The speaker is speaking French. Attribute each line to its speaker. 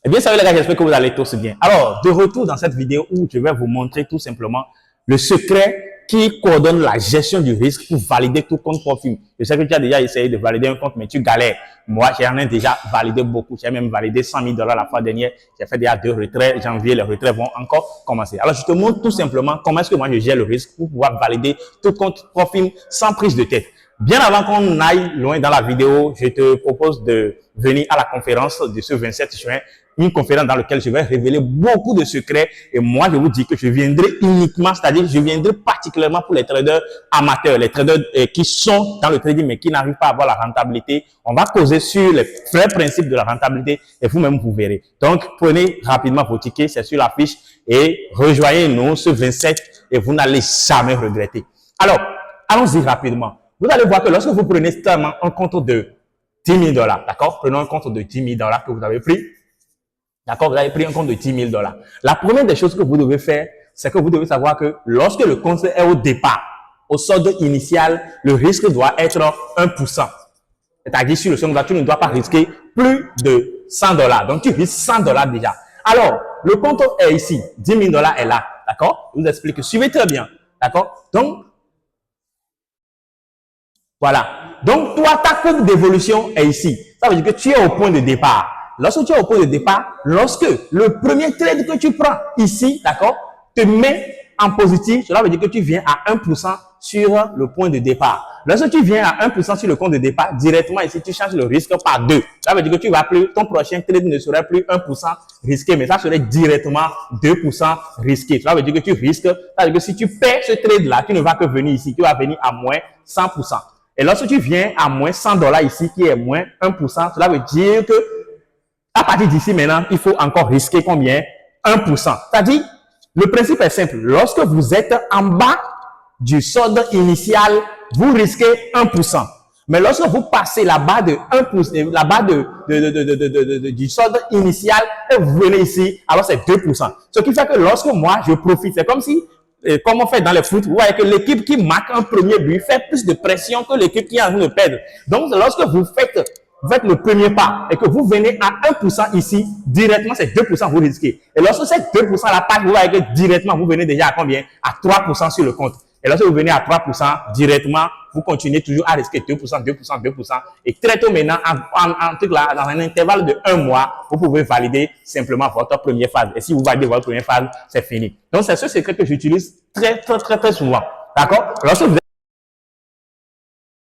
Speaker 1: Eh bien, salut les gars, j'espère que vous allez tous bien. Alors, de retour dans cette vidéo où je vais vous montrer tout simplement le secret qui coordonne la gestion du risque pour valider tout compte profil. Je sais que tu as déjà essayé de valider un compte, mais tu galères. Moi, j'en ai déjà validé beaucoup. J'ai même validé 100 000 $ la fois dernière. J'ai fait déjà 2 retraits. Janvier, les retraits vont encore commencer. Alors, je te montre tout simplement comment est-ce que moi je gère le risque pour pouvoir valider tout compte profil sans prise de tête. Bien avant qu'on aille loin dans la vidéo, je te propose de venir à la conférence de ce 27 juin, une conférence dans laquelle je vais révéler beaucoup de secrets. Et moi, je vous dis que je viendrai uniquement, c'est-à-dire je viendrai particulièrement pour les traders amateurs, les traders qui sont dans le trading mais qui n'arrivent pas à avoir la rentabilité. On va causer sur les vrais principes de la rentabilité et vous-même, vous verrez. Donc, prenez rapidement vos tickets, c'est sur la fiche et rejoignez-nous ce 27 et vous n'allez jamais regretter. Alors, allons-y rapidement. Vous allez voir que lorsque vous prenez seulement un compte de 10 000 $, d'accord? Prenons un compte de 10 000 $ que vous avez pris. D'accord? Vous avez pris un compte de 10 000 $. La première des choses que vous devez faire, c'est que vous devez savoir que lorsque le compte est au départ, au solde initial, le risque doit être 1%. C'est-à-dire sur le solde, tu ne dois pas risquer plus de 100 $. Donc, tu risques 100 $ déjà. Alors, le compte est ici. 10 000 $ est là. D'accord? Je vous explique. Suivez très bien. D'accord? Donc, voilà. Donc, toi, ta courbe d'évolution est ici. Ça veut dire que tu es au point de départ. Lorsque tu es au point de départ, lorsque le premier trade que tu prends ici, d'accord, te met en positif, cela veut dire que tu viens à 1% sur le point de départ. Lorsque tu viens à 1% sur le compte de départ, directement ici, tu changes le risque par 2. Ça veut dire que tu vas plus, ton prochain trade ne serait plus 1% risqué, mais ça serait directement 2% risqué. Cela veut dire que tu risques, ça veut dire que si tu perds ce trade-là, tu ne vas que venir ici, tu vas venir à moins 100%. Et lorsque tu viens à moins 100 $ ici, qui est moins 1%, cela veut dire que à partir d'ici maintenant, il faut encore risquer combien? 1%. C'est-à-dire, le principe est simple. Lorsque vous êtes en bas du solde initial, vous risquez 1%. Mais lorsque vous passez la barre de 1%, la barre du solde initial, et vous venez ici, alors c'est 2%. Ce qui fait que lorsque moi, je profite, c'est comme si, comme on fait dans le foot, vous voyez que l'équipe qui marque un premier but fait plus de pression que l'équipe qui est en train de perdre. Donc, lorsque vous faites le premier pas et que vous venez à 1% ici, directement, c'est 2% vous risquez. Et lorsque c'est 2% la part, vous voyez que directement, vous venez déjà à combien? À 3% sur le compte. Et lorsque vous venez à 3%, directement, vous continuez toujours à risquer 2%, 2%, 2%. Et très tôt maintenant, dans un intervalle de 1 mois, vous pouvez valider simplement votre première phase. Et si vous validez votre première phase, c'est fini. Donc, c'est ce secret que j'utilise très souvent. D'accord? Lorsque vous